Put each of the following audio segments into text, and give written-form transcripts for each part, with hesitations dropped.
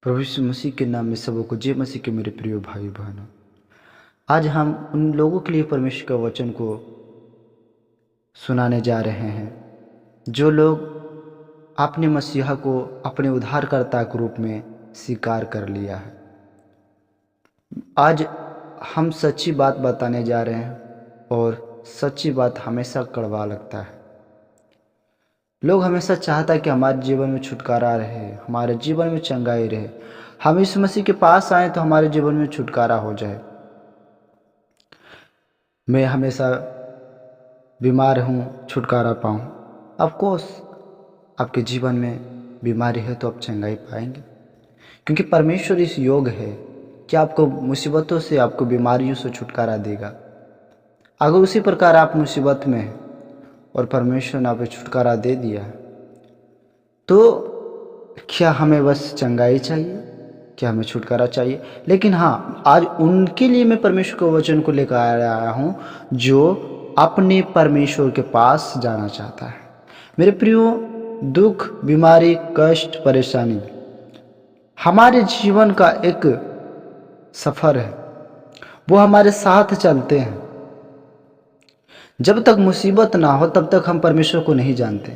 प्रभु यीशु मसीह के नाम में सबको जय मसीह के मेरे प्रिय भाई बहनों। आज हम उन लोगों के लिए परमेश्वर का वचन को सुनाने जा रहे हैं जो लोग अपने मसीहा को अपने उद्धारकर्ता के रूप में स्वीकार कर लिया है। आज हम सच्ची बात बताने जा रहे हैं और सच्ची बात हमेशा कड़वा लगता है। लोग हमेशा चाहता है कि हमारे जीवन में छुटकारा रहे, हमारे जीवन में चंगाई रहे, हम इस मसीह के पास आए तो हमारे जीवन में छुटकारा हो जाए। मैं हमेशा बीमार हूँ, छुटकारा पाऊँ। ऑफ कोर्स आपके जीवन में बीमारी है तो आप चंगाई पाएंगे, क्योंकि परमेश्वर इस योग है कि आपको मुसीबतों से, आपको बीमारियों से छुटकारा देगा। अगर उसी प्रकार आप मुसीबत में हैं और परमेश्वर ने आप छुटकारा दे दिया है, तो क्या हमें बस चंगाई चाहिए? क्या हमें छुटकारा चाहिए? लेकिन हाँ, आज उनके लिए मैं परमेश्वर के वचन को लेकर आया हूँ जो अपने परमेश्वर के पास जाना चाहता है। मेरे प्रियो, दुख, बीमारी, कष्ट, परेशानी हमारे जीवन का एक सफ़र है। वो हमारे साथ चलते हैं। जब तक मुसीबत ना हो तब तक हम परमेश्वर को नहीं जानते।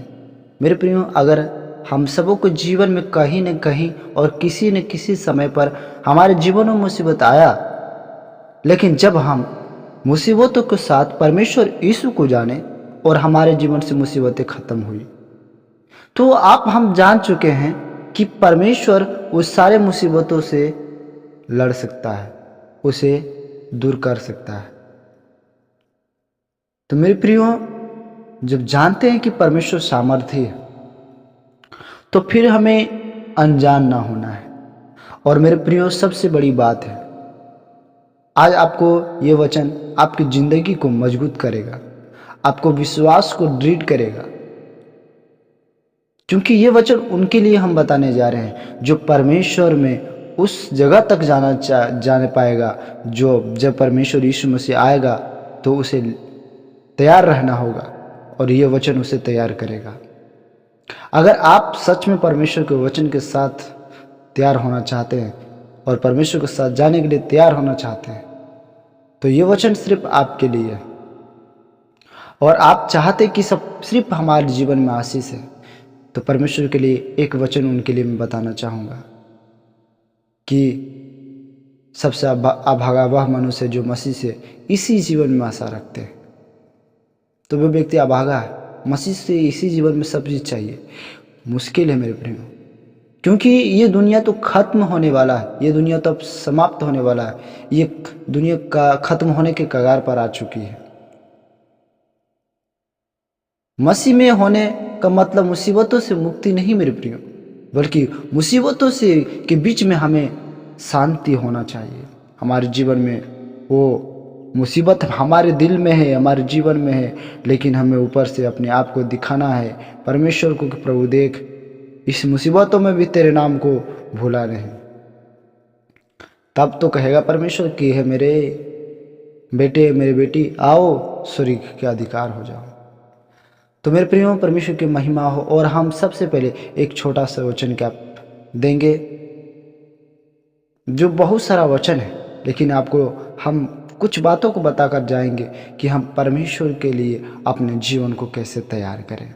मेरे प्रियो, अगर हम सबों को जीवन में कहीं न कहीं और किसी न किसी समय पर हमारे जीवन में मुसीबत आया, लेकिन जब हम मुसीबतों के साथ परमेश्वर यीशु को जाने और हमारे जीवन से मुसीबतें ख़त्म हुई, तो हम जान चुके हैं कि परमेश्वर उस सारे मुसीबतों से लड़ सकता है, उसे दूर कर सकता है। तो मेरे प्रियो, जब जानते हैं कि परमेश्वर सामर्थ्य है, तो फिर हमें अनजान ना होना है। और मेरे प्रियो, सबसे बड़ी बात है, आज आपको ये वचन आपकी ज़िंदगी को मजबूत करेगा, आपको विश्वास को दृढ़ करेगा, क्योंकि ये वचन उनके लिए हम बताने जा रहे हैं जो परमेश्वर में उस जगह तक जाने पाएगा जो जब परमेश्वर यीशु मसीह आएगा तो उसे तैयार रहना होगा, और ये वचन उसे तैयार करेगा। अगर आप सच में परमेश्वर के वचन के साथ तैयार होना चाहते हैं और परमेश्वर के साथ जाने के लिए तैयार होना चाहते हैं, तो ये वचन सिर्फ आपके लिए है। और आप चाहते कि सब सिर्फ हमारे जीवन में आशीष है, तो परमेश्वर के लिए एक वचन उनके लिए मैं बताना चाहूँगा कि सबसे अभागा वह मनुष्य जो मसीह से इसी जीवन में आशा रखते हैं। तो वो व्यक्ति अभागा है, मसीह से इसी जीवन में सब चीज़ चाहिए। मुश्किल है मेरे प्रियो, क्योंकि ये दुनिया तो खत्म होने वाला है, ये दुनिया तो अब समाप्त होने वाला है, ये दुनिया का खत्म होने के कगार पर आ चुकी है। मसीह में होने का मतलब मुसीबतों से मुक्ति नहीं मेरे प्रियो, बल्कि मुसीबतों से के बीच में हमें शांति होना चाहिए। हमारे जीवन में वो मुसीबत हमारे दिल में है, हमारे जीवन में है, लेकिन हमें ऊपर से अपने आप को दिखाना है परमेश्वर को कि प्रभु देख, इस मुसीबतों में भी तेरे नाम को भूला नहीं। तब तो कहेगा परमेश्वर कि है मेरे बेटे, मेरी बेटी, आओ स्वर्ग के अधिकार हो जाओ। तो मेरे प्रियो, परमेश्वर की महिमा हो। और हम सबसे पहले एक छोटा सा वचन क्या देंगे, जो बहुत सारा वचन है, लेकिन आपको हम कुछ बातों को बताकर जाएंगे कि हम परमेश्वर के लिए अपने जीवन को कैसे तैयार करें।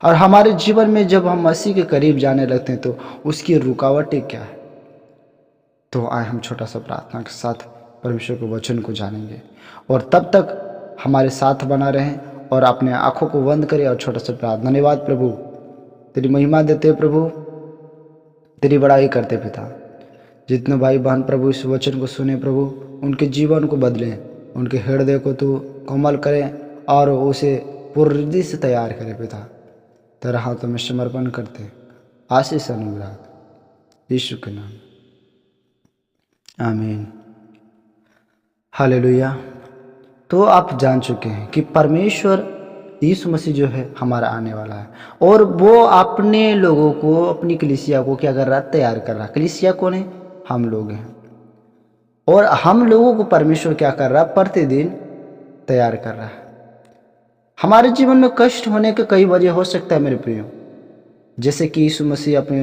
और हमारे जीवन में जब हम मसीह के करीब जाने लगते हैं तो उसकी रुकावटें क्या है। तो आए हम छोटा सा प्रार्थना के साथ परमेश्वर के वचन को जानेंगे, और तब तक हमारे साथ बना रहें और अपने आँखों को बंद करें और छोटा सा प्रार्थना। धन्यवाद प्रभु, तेरी महिमा देते प्रभु, तेरी बड़ाई करते पिता। जितने भाई बहन प्रभु इस वचन को सुने प्रभु, उनके जीवन को बदलें, उनके हृदय को तू कोमल करें और उसे पूर्ण हृदय से तैयार करें पिता। तेरा हाथों में समर्पण करते, आशीष अनुग्रह यीशु के नाम, आमीन, हालेलुया। तो आप जान चुके हैं कि परमेश्वर यीशु मसीह जो है हमारा आने वाला है, और वो अपने लोगों को, अपनी कलीसिया को क्या कर रहा है? तैयार कर रहा है। कलीसिया कौन है? हम लोग हैं। और हम लोगों को परमेश्वर क्या कर रहा है? प्रतिदिन तैयार कर रहा है। हमारे जीवन में कष्ट होने के कई वजह हो सकता है मेरे प्रियो, जैसे कि यीशु मसीह अपने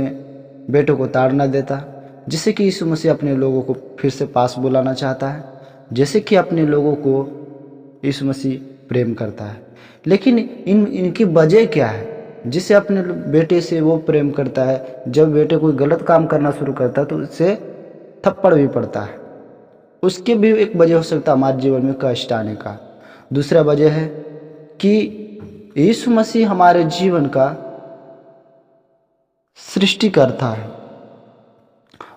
बेटों को ताड़ना देता, जिससे कि यीशु मसीह अपने लोगों को फिर से पास बुलाना चाहता है, जैसे कि अपने लोगों को यीशु मसीह प्रेम करता है। लेकिन इनकी वजह क्या है जिससे अपने बेटे से वो प्रेम करता है? जब बेटे कोई गलत काम करना शुरू करता है तो उससे थप्पड़ भी पड़ता है। उसकी भी एक वजह हो सकता है हमारे जीवन में कष्ट आने का। दूसरा वजह है कि यीशु मसीह हमारे जीवन का सृष्टिकर्ता है,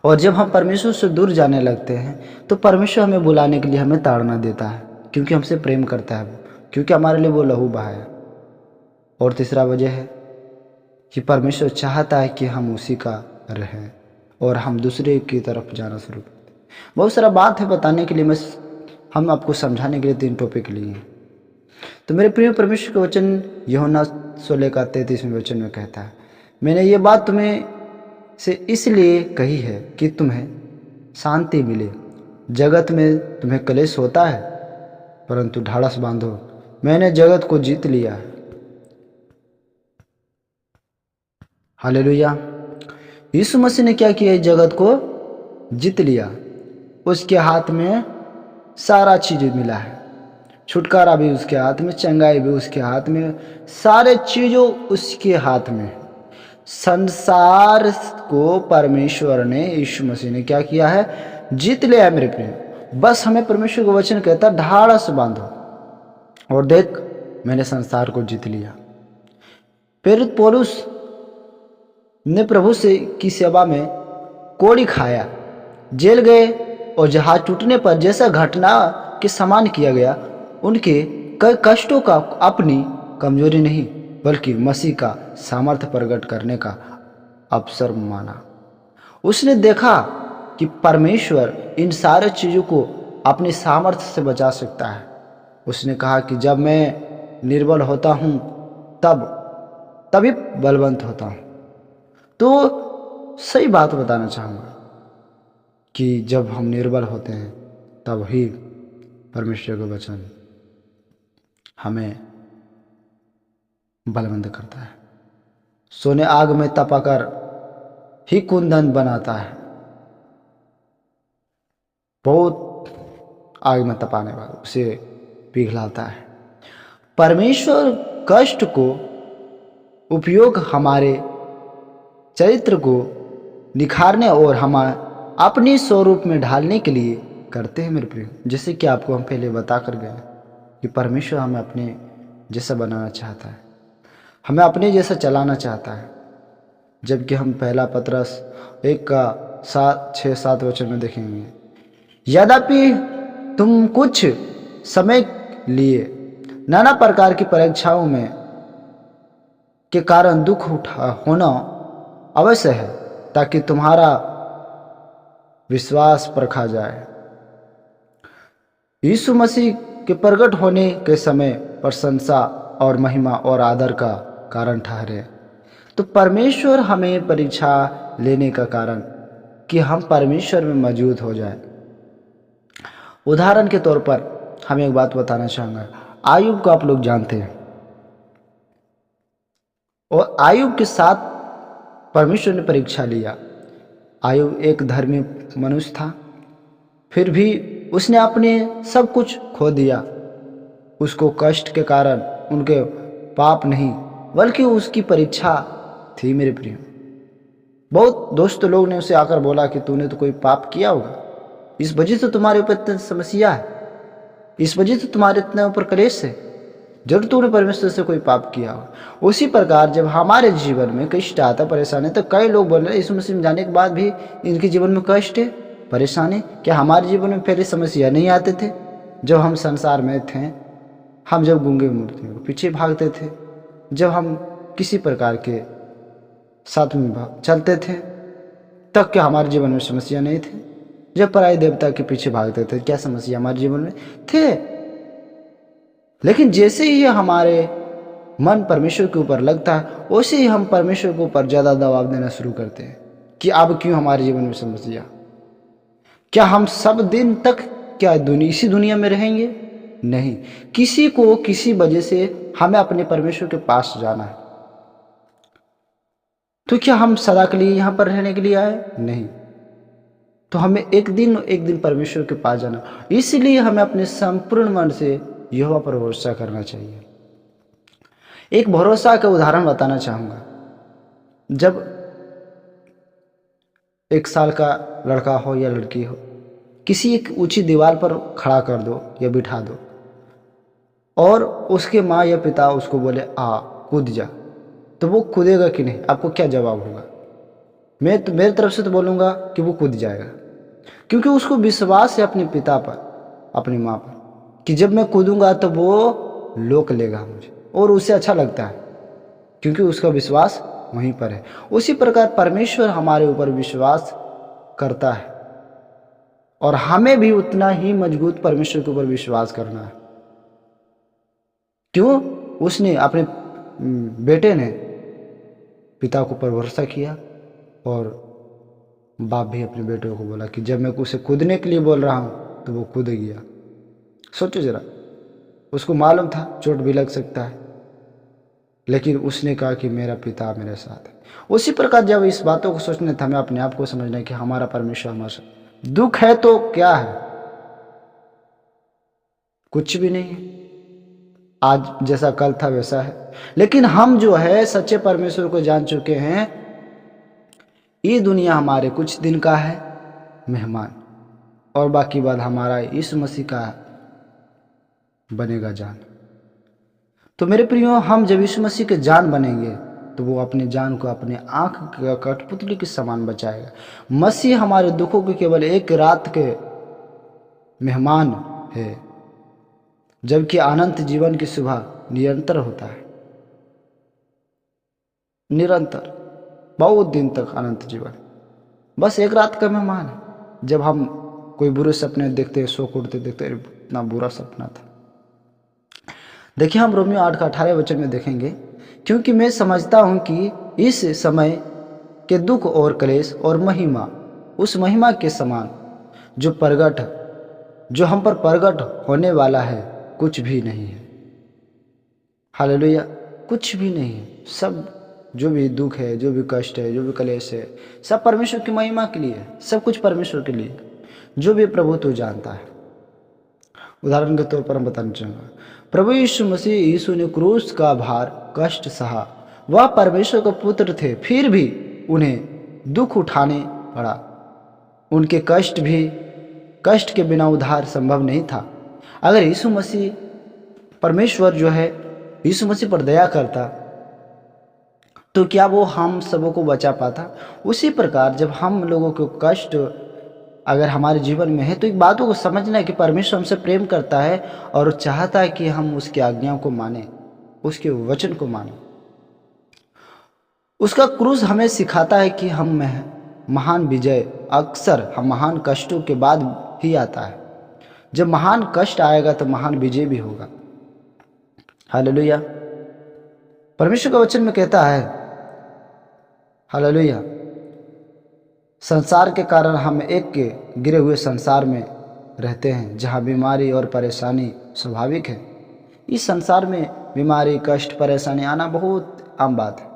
और जब हम परमेश्वर से दूर जाने लगते हैं तो परमेश्वर हमें बुलाने के लिए हमें ताड़ना देता है, क्योंकि हमसे प्रेम करता है वो, क्योंकि हमारे लिए वो लहू बहाया। और तीसरा वजह है कि परमेश्वर चाहता है कि हम उसी का रहें और हम दूसरे की तरफ जाना शुरू करें। बहुत सारा बात है बताने के लिए, हम आपको समझाने के लिए 3 टॉपिक लिए हैं। तो मेरे प्रिय, परमेश्वर का वचन यूहन्ना 16:33 वचन में कहता है, मैंने ये बात तुम्हें से इसलिए कही है कि तुम्हें शांति मिले। जगत में तुम्हें क्लेश होता है, परंतु ढाढ़स बांधो, मैंने जगत को जीत लिया है। हालेलुया। यीशु मसीह ने क्या किया? जगत को जीत लिया। उसके हाथ में सारा चीज मिला है, छुटकारा भी उसके हाथ में, चंगाई भी उसके हाथ में, सारे चीजों उसके हाथ में। संसार को परमेश्वर ने, यीशु मसीह ने क्या किया है? जीत लिया है मेरे प्रिय। बस हमें परमेश्वर का वचन कहता है ढाढ़स बांधो और देख मैंने संसार को जीत लिया। प्रेरित पौलुस ने प्रभु से की सेवा में कोड़ी खाया, जेल गए, और जहाज टूटने पर जैसा घटना के समान किया गया, उनके कई कष्टों का अपनी कमजोरी नहीं बल्कि मसीह का सामर्थ्य प्रकट करने का अवसर माना। उसने देखा कि परमेश्वर इन सारे चीज़ों को अपनी सामर्थ्य से बचा सकता है। उसने कहा कि जब मैं निर्बल होता हूँ तभी बलवंत होता हूँ। तो सही बात बताना चाहूँगा कि जब हम निर्बल होते हैं तब ही परमेश्वर का वचन हमें बलवंत करता है। सोने आग में तपाकर ही कुंदन बनाता है, बहुत आग में तपाने वाला उसे पिघलाता है। परमेश्वर कष्ट को उपयोग हमारे चरित्र को निखारने और हमारे अपनी स्वरूप में ढालने के लिए करते हैं मेरे प्रिय। जैसे कि आपको हम पहले बता कर गए कि परमेश्वर हमें अपने जैसा बनाना चाहता है, हमें अपने जैसा चलाना चाहता है। जबकि हम पहला पतरस 1:6-7 वचन में देखेंगे, यद्यपि तुम कुछ समय लिए नाना प्रकार की परीक्षाओं में के कारण दुख होना अवश्य है, ताकि तुम्हारा विश्वास परखा जाए, यीशु मसीह के प्रकट होने के समय प्रशंसा और महिमा और आदर का कारण ठहरे। तो परमेश्वर हमें परीक्षा लेने का कारण कि हम परमेश्वर में मौजूद हो जाए। उदाहरण के तौर पर हम एक बात बताना चाहूँगा। आयुब को आप लोग जानते हैं, और आयुब के साथ परमेश्वर ने परीक्षा लिया। आयुब एक धर्मी मनुष्य था, फिर भी उसने अपने सब कुछ खो दिया। उसको कष्ट के कारण उनके पाप नहीं बल्कि उसकी परीक्षा थी मेरे प्रिय। बहुत दोस्त लोग ने उसे आकर बोला कि तूने तो कोई पाप किया होगा, इस वजह से तुम्हारे ऊपर इतनी समस्या है, इस वजह से तुम्हारे इतने ऊपर क्लेश है, जरूर तूने परमेश्वर से कोई पाप किया हो। उसी प्रकार जब हमारे जीवन में कष्ट आता, परेशानी, तो कई लोग बोल रहे हैं यीशु मसीह में जाने के बाद भी इनके जीवन में कष्ट है, परेशानी। क्या हमारे जीवन में पहले समस्या नहीं आते थे? जब हम संसार में थे, हम जब गूंगे मूर्ति पीछे भागते थे, जब हम किसी प्रकार के साथ में चलते थे, तब क्या हमारे जीवन में समस्या नहीं थी? जब पराई देवता के पीछे भागते थे, क्या समस्या हमारे जीवन में थे? लेकिन जैसे ही हमारे मन परमेश्वर के ऊपर लगता है, वैसे ही हम परमेश्वर के ऊपर ज़्यादा दबाव देना शुरू करते हैं कि अब क्यों हमारे जीवन में समस्या? क्या हम सब दिन तक क्या इसी दुनिया में रहेंगे? नहीं, किसी को किसी वजह से हमें अपने परमेश्वर के पास जाना है। तो क्या हम सदा के लिए यहाँ पर रहने के लिए आए? नहीं। तो हमें एक दिन परमेश्वर के पास जाना, इसलिए हमें अपने संपूर्ण मन से यहोवा पर भरोसा करना चाहिए। एक भरोसा का उदाहरण बताना चाहूँगा। जब 1 साल का लड़का हो या लड़की हो, किसी एक ऊंची दीवार पर खड़ा कर दो या बिठा दो और उसके माँ या पिता उसको बोले आ कूद जा, तो वो कूदेगा कि नहीं? आपको क्या जवाब होगा? मैं तो मेरी तरफ से तो बोलूँगा कि वो कूद जाएगा, क्योंकि उसको विश्वास है अपने पिता पर, अपनी माँ पर, कि जब मैं कूदूंगा तो वो लोक लेगा मुझे और उसे अच्छा लगता है, क्योंकि उसका विश्वास वहीं पर है। उसी प्रकार परमेश्वर हमारे ऊपर विश्वास करता है और हमें भी उतना ही मजबूत परमेश्वर के ऊपर विश्वास करना है। क्यों? उसने अपने बेटे ने पिता के ऊपर भरोसा किया और बाप भी अपने बेटों को बोला कि जब मैं उसे कूदने के लिए बोल रहा हूँ तो वो कूद गया। सोचो जरा, उसको मालूम था चोट भी लग सकता है, लेकिन उसने कहा कि मेरा पिता मेरे साथ है। उसी प्रकार जब इस बातों को सोचने था, हमें अपने आप को समझना है कि हमारा परमेश्वर हमारे साथ। दुख है तो क्या है? कुछ भी नहीं है, आज जैसा कल था वैसा है। लेकिन हम जो है सच्चे परमेश्वर को जान चुके हैं, ये दुनिया हमारे कुछ दिन का है मेहमान, और बाकी बात हमारा यीशु मसीह का बनेगा जान। तो मेरे प्रियो, हम जब यीशु मसीह के जान बनेंगे तो वो अपने जान को अपने आंख का कठपुतली के समान बचाएगा। मसीह हमारे दुखों के केवल एक रात के मेहमान है, जबकि अनंत जीवन की सुबह निरंतर होता है। निरंतर, बहुत दिन तक अनंत जीवन बस एक रात का मेहमान है। जब हम कोई बुरे सपने देखते हैं, शोक उठते देखते हैं, इतना बुरा सपना था। देखिए, हम रोमियो 8 का 18 वचन में देखेंगे, क्योंकि मैं समझता हूँ कि इस समय के दुख और क्लेश और महिमा उस महिमा के समान जो हम पर प्रगट होने वाला है कुछ भी नहीं है। हालेलुया, कुछ भी नहीं है। सब जो भी दुख है, जो भी कष्ट है, जो भी क्लेश है, सब परमेश्वर की महिमा के लिए है। सब कुछ परमेश्वर के लिए, जो भी प्रभु तो जानता है। उदाहरण के तौर पर हम बताना चाहूँगा, प्रभु यीशु मसीह यीशु ने क्रूस का भार कष्ट सहा। वह परमेश्वर का पुत्र थे, फिर भी उन्हें दुख उठाने पड़ा। उनके कष्ट के बिना उद्धार संभव नहीं था। अगर यीशु मसीह परमेश्वर जो है यीशु मसीह पर दया करता तो क्या वो हम सबों को बचा पाता? उसी प्रकार जब हम लोगों को कष्ट अगर हमारे जीवन में है, तो एक बातों को समझना है कि परमेश्वर हमसे प्रेम करता है और चाहता है कि हम उसकी आज्ञाओं को माने, उसके वचन को माने। उसका क्रूस हमें सिखाता है कि हम महान विजय अक्सर हम महान कष्टों के बाद ही आता है। जब महान कष्ट आएगा तो महान विजय भी होगा। हालेलुया। परमेश्वर का वचन में कहता है, हालेलुया, संसार के कारण हम एक के गिरे हुए संसार में रहते हैं, जहाँ बीमारी और परेशानी स्वाभाविक है। इस संसार में बीमारी, कष्ट, परेशानी आना बहुत आम बात है।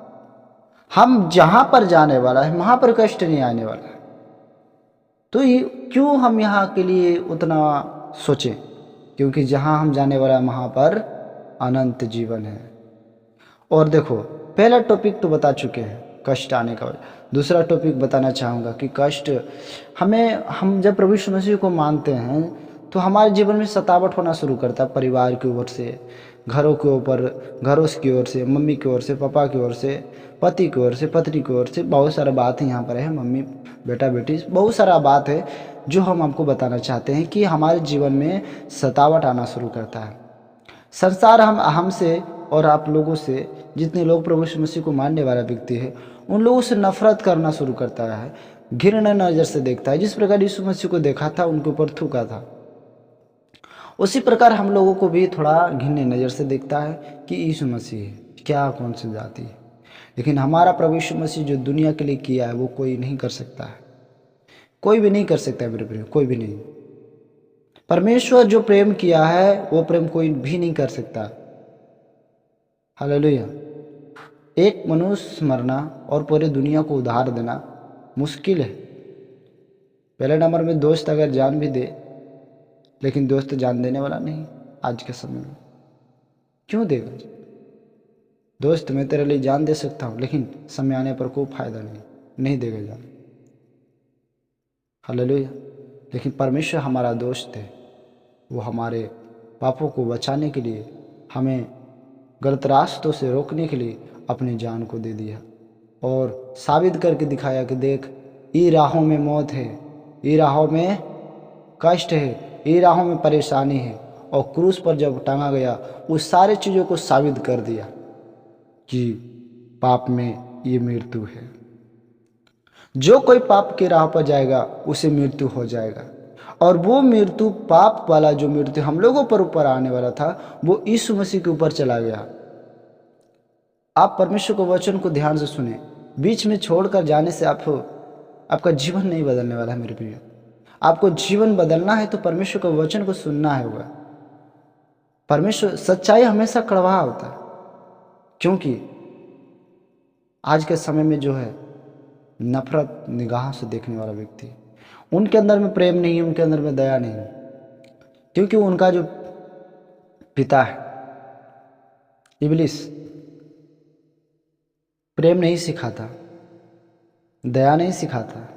हम जहाँ पर जाने वाला है वहाँ पर कष्ट नहीं आने वाला है। तो ये क्यों हम यहाँ के लिए उतना सोचें? क्योंकि जहाँ हम जाने वाला है वहाँ पर अनंत जीवन है। और देखो, पहला टॉपिक तो बता चुके हैं कष्ट आने का। दूसरा टॉपिक बताना चाहूँगा कि कष्ट हम जब प्रभु यीशु मसीह को मानते हैं तो हमारे जीवन में सतावट होना शुरू करता है। परिवार की ओर से, घरों की ओर से, मम्मी की ओर से, पापा की ओर से, पति की ओर से, पत्नी की ओर से, बहुत सारा बात है यहाँ पर है, मम्मी बेटा बेटी, बहुत सारा बात है जो हम आपको बताना चाहते हैं कि हमारे जीवन में सतावट आना शुरू करता है। संसार हमसे और आप लोगों से, जितने लोग प्रभु यीशु मसीह को मानने वाला व्यक्ति है, उन लोगों से नफरत करना शुरू करता है, घृणा नज़र से देखता है। जिस प्रकार यीशु मसीह को देखा था, उनके ऊपर थूका था, उसी प्रकार हम लोगों को भी थोड़ा घृण्य नज़र से देखता है कि यीशु मसीह है, क्या कौन सी जाति है। लेकिन हमारा प्रभु यीशु मसीह जो दुनिया के लिए किया है वो कोई नहीं कर सकता है, कोई भी नहीं कर सकता है मेरे प्रिय, कोई भी नहीं। परमेश्वर जो प्रेम किया है वो प्रेम कोई भी नहीं कर सकता। हालेलुया। एक मनुष्य मरना और पूरी दुनिया को उधार देना मुश्किल है। पहले नंबर में दोस्त अगर जान भी दे, लेकिन दोस्त जान देने वाला नहीं आज के समय में। क्यों देगा? दोस्त मैं तेरे लिए जान दे सकता हूँ, लेकिन समय आने पर कोई फायदा नहीं देगा जान। हालेलुया। लेकिन परमेश्वर हमारा दोस्त है, वो हमारे पापों को बचाने के लिए, हमें गलत रास्तों से रोकने के लिए अपनी जान को दे दिया और साबित करके दिखाया कि देख, ये राहों में मौत है, ये राहों में कष्ट है, ये राहों में परेशानी है। और क्रूस पर जब टांगा गया, उस सारे चीज़ों को साबित कर दिया कि पाप में ये मृत्यु है। जो कोई पाप के राह पर जाएगा उसे मृत्यु हो जाएगा। और वो मृत्यु, पाप वाला जो मृत्यु हम लोगों पर ऊपर आने वाला था, वो यीशु मसीह के ऊपर चला गया। आप परमेश्वर के वचन को ध्यान से सुने। बीच में छोड़कर जाने से आपका जीवन नहीं बदलने वाला है मेरे प्रिय। आपको जीवन बदलना है तो परमेश्वर के वचन को सुनना है होगा। परमेश्वर, सच्चाई हमेशा कड़वा होता है, क्योंकि आज के समय में जो है नफरत निगाह से देखने वाला व्यक्ति, उनके अंदर में प्रेम नहीं है, उनके अंदर में दया नहीं है, क्योंकि उनका जो पिता है इब्लिस प्रेम नहीं सिखाता, दया नहीं सिखाता,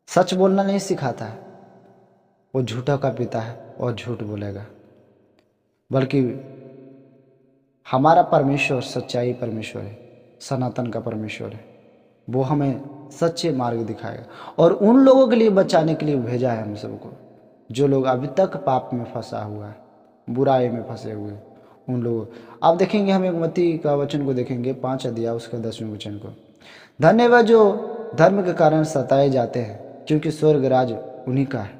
सच बोलना नहीं सिखाता है। वो झूठा का पिता है और झूठ बोलेगा। बल्कि हमारा परमेश्वर सच्चाई परमेश्वर है, सनातन का परमेश्वर है। वो हमें सच्चे मार्ग दिखाएगा और उन लोगों के लिए बचाने के लिए भेजा है हम सबको, जो लोग अभी तक पाप में फंसा हुआ है, बुराई में फंसे हुए उन लोगों। आप देखेंगे, हम एक मत्ती का वचन को देखेंगे 5 अध्याय उसका 10वें वचन को। धन्यवाद जो धर्म के कारण सताए जाते हैं, क्योंकि स्वर्ग राज उन्हीं का है।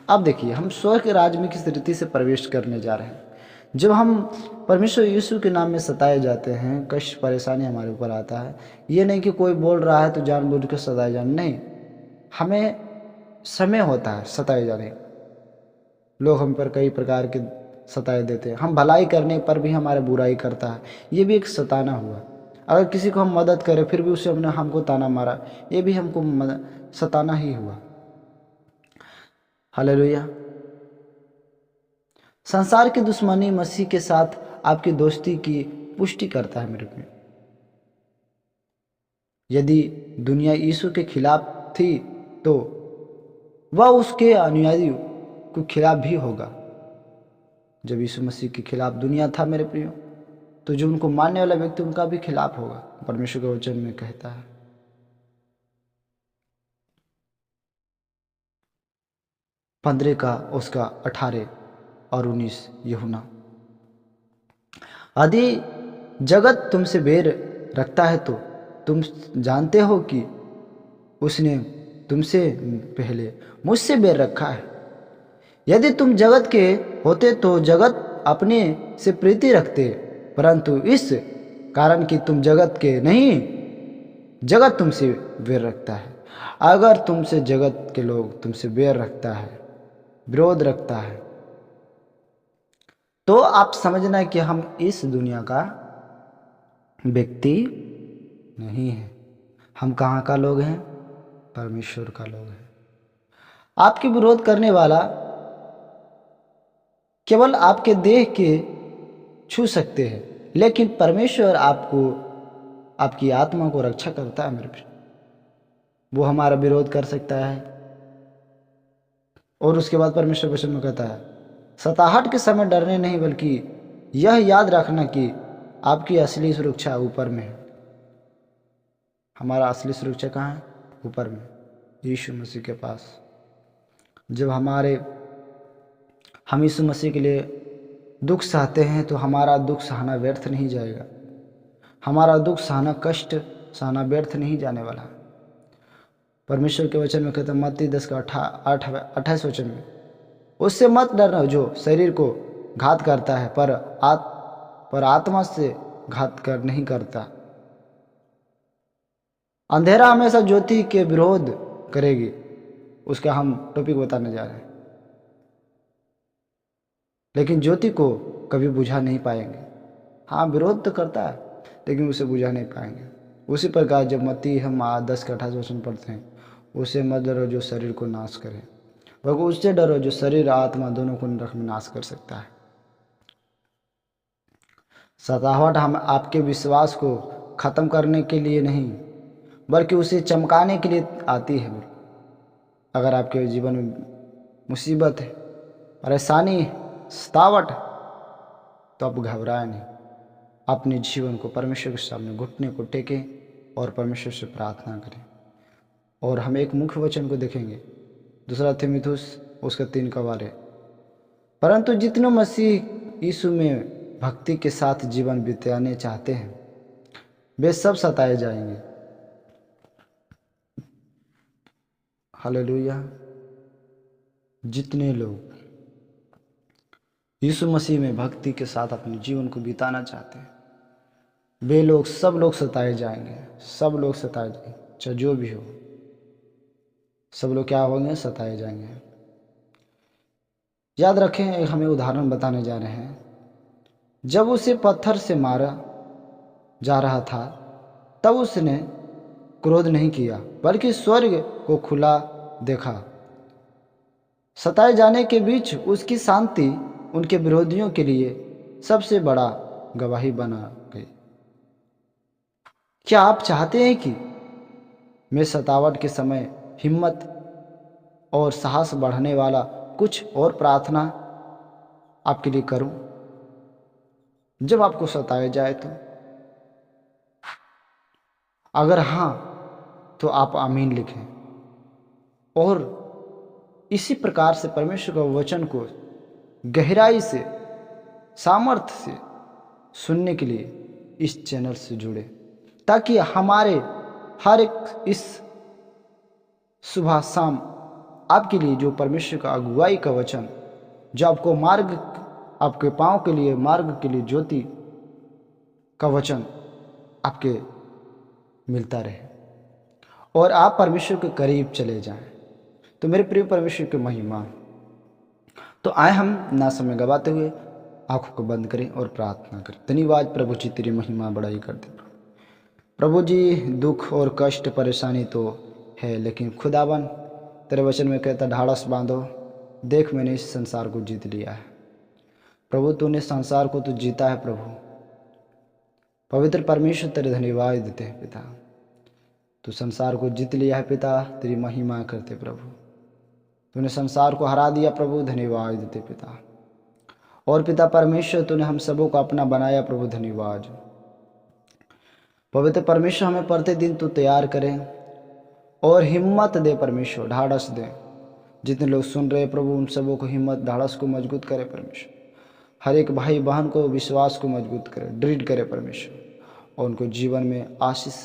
अब देखिए, हम स्वर्ग के राज में किस रीति से प्रवेश करने जा रहे हैं। जब हम परमेश्वर यीशु के नाम में सताए जाते हैं, कष्ट परेशानी हमारे ऊपर आता है, ये नहीं कि कोई बोल रहा है तो जानबूझ के सताए जाने, नहीं। हमें समय होता है सताए जाने। लोग हम पर कई प्रकार के सताए देते हैं। हम भलाई करने पर भी हमारे बुराई करता है, ये भी एक सताना हुआ। अगर किसी को हम मदद करें फिर भी उसे हमको ताना मारा, ये भी हमको सताना ही हुआ। हालेलुया। संसार की दुश्मनी मसीह के साथ आपकी दोस्ती की पुष्टि करता है मेरे प्रिय। यदि दुनिया यीशु के खिलाफ थी तो वह उसके अनुयायियों के खिलाफ भी होगा। जब यीशु मसीह के खिलाफ दुनिया था मेरे प्रियो, तो जो उनको मानने वाला व्यक्ति उनका भी खिलाफ होगा, परमेश्वर के वचन में कहता है। 15 का उसका 18 और 19 यूहन्ना। यदि जगत तुमसे बैर रखता है तो तुम जानते हो कि उसने तुमसे पहले मुझसे बैर रखा है। यदि तुम जगत के होते तो जगत अपने से प्रीति रखते, परंतु इस कारण कि तुम जगत के नहीं, जगत तुमसे बैर रखता है। अगर तुमसे जगत के लोग तुमसे बैर रखता है, विरोध रखता है, तो आप समझना कि हम इस दुनिया का व्यक्ति नहीं है। हम कहाँ का लोग हैं? परमेश्वर का लोग हैं। आपके विरोध करने वाला केवल आपके देह के छू सकते हैं, लेकिन परमेश्वर आपको, आपकी आत्मा को रक्षा करता है मेरे प्रिय। वो हमारा विरोध कर सकता है। और उसके बाद परमेश्वर वचन में कहता है, सताहट के समय डरने नहीं, बल्कि यह याद रखना कि आपकी असली सुरक्षा ऊपर में है। हमारा असली सुरक्षा कहाँ है? ऊपर में, यीशु मसीह के पास। जब हम यीशु मसीह के लिए दुख सहते हैं तो हमारा दुख सहना व्यर्थ नहीं जाएगा। हमारा दुख सहना, कष्ट सहना व्यर्थ नहीं जाने वाला। परमेश्वर के वचन में कहता है, मत्ती 10 का 28 वचन में, उससे मत डरना जो शरीर को घात करता है, पर आत्मा से घात नहीं करता। अंधेरा हमेशा ज्योति के विरोध करेगी। उसका हम टॉपिक बताने जा रहे हैं। लेकिन ज्योति को कभी बुझा नहीं पाएंगे। हाँ, विरोध तो करता है, लेकिन उसे बुझा नहीं पाएंगे। उसी प्रकार जब मत्ती हम 10 के 28 वचन पढ़ते हैं, उसे मत डरो जो शरीर को नाश करे, वह उससे डरो जो शरीर आत्मा दोनों को नरक में नाश कर सकता है। सताहट हम आपके विश्वास को ख़त्म करने के लिए नहीं, बल्कि उसे चमकाने के लिए आती है। अगर आपके जीवन में मुसीबत है, परेशानी है, सतावट, तो आप घबराएं नहीं। अपने जीवन को परमेश्वर के सामने घुटने को टेकें और परमेश्वर से प्रार्थना करें। और हम एक मुख्य वचन को देखेंगे, 2 तीमुथियुस उसका 3 का वार है। परंतु जितने मसीह यीशु में भक्ति के साथ जीवन बिताने चाहते हैं, वे सब सताए जाएंगे। हालेलुया। जितने लोग यीशु मसीह में भक्ति के साथ अपने जीवन को बिताना चाहते हैं, वे लोग सब लोग सताए जाएंगे। सब लोग सताए जाएंगे, चाहे जो भी हो, सब लोग क्या होंगे? सताए जाएंगे। याद रखें, हमें उदाहरण बताने जा रहे हैं। जब उसे पत्थर से मारा जा रहा था, तब उसने क्रोध नहीं किया, बल्कि स्वर्ग को खुला देखा। सताए जाने के बीच उसकी शांति उनके विरोधियों के लिए सबसे बड़ा गवाही बना गई। क्या आप चाहते हैं कि मैं सतावट के समय हिम्मत और साहस बढ़ाने वाला कुछ और प्रार्थना आपके लिए करूं? जब आपको सताया जाए तो अगर हाँ, तो आप आमीन लिखें और इसी प्रकार से परमेश्वर के वचन को गहराई से, सामर्थ्य से सुनने के लिए इस चैनल से जुड़े, ताकि हमारे हर एक इस सुबह शाम आपके लिए जो परमेश्वर का अगुवाई का वचन, जो आपको मार्ग, आपके पाँव के लिए मार्ग के लिए ज्योति का वचन आपके मिलता रहे और आप परमेश्वर के करीब चले जाएं। तो मेरे प्रिय परमेश्वर की महिमा। तो आए हम ना समय गवाते हुए आंखों को बंद करें और प्रार्थना करें। धन्यवाद प्रभु जी, तेरी महिमा बड़ाई करते प्रभु जी। दुख और कष्ट परेशानी तो है, लेकिन खुदावन तेरे वचन में कहता, ढाढ़स बांधो, देख मैंने इस संसार को जीत लिया है। प्रभु तूने संसार को तो जीता है प्रभु। पवित्र परमेश्वर तेरे धन्यवाद देते हैं पिता, तू संसार को जीत लिया है पिता। तेरी महिमा करते प्रभु, तूने संसार को हरा दिया प्रभु। धन्यवाद देते पिता। और पिता परमेश्वर तूने हम सबों को अपना बनाया प्रभु। धन्यवाद। पवित्र परमेश्वर हमें प्रतिदिन तू तैयार करें और हिम्मत दे परमेश्वर, ढाढ़स दे। जितने लोग सुन रहे प्रभु, उन सबों को हिम्मत, ढाढ़स को मजबूत करे परमेश्वर। हर एक भाई बहन को विश्वास को मजबूत करे, दृढ़ करे परमेश्वर, और उनको जीवन में आशीष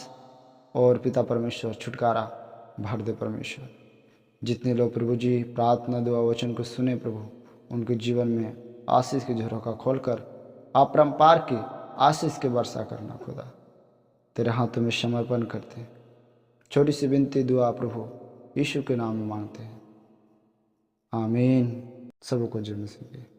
और पिता परमेश्वर छुटकारा भर दे परमेश्वर। जितने लोग प्रभु जी प्रार्थना दुआ वचन को सुने प्रभु, उनके जीवन में आशीष के झरोखा खोलकर अपरंपार की आशीष के वर्षा करना खुदा। तेरे हाथों में समर्पण करते हैं। छोटी सी विनती दुआ प्रभु यीशु के नाम में मांगते हैं, आमीन। सबको जय मसीह।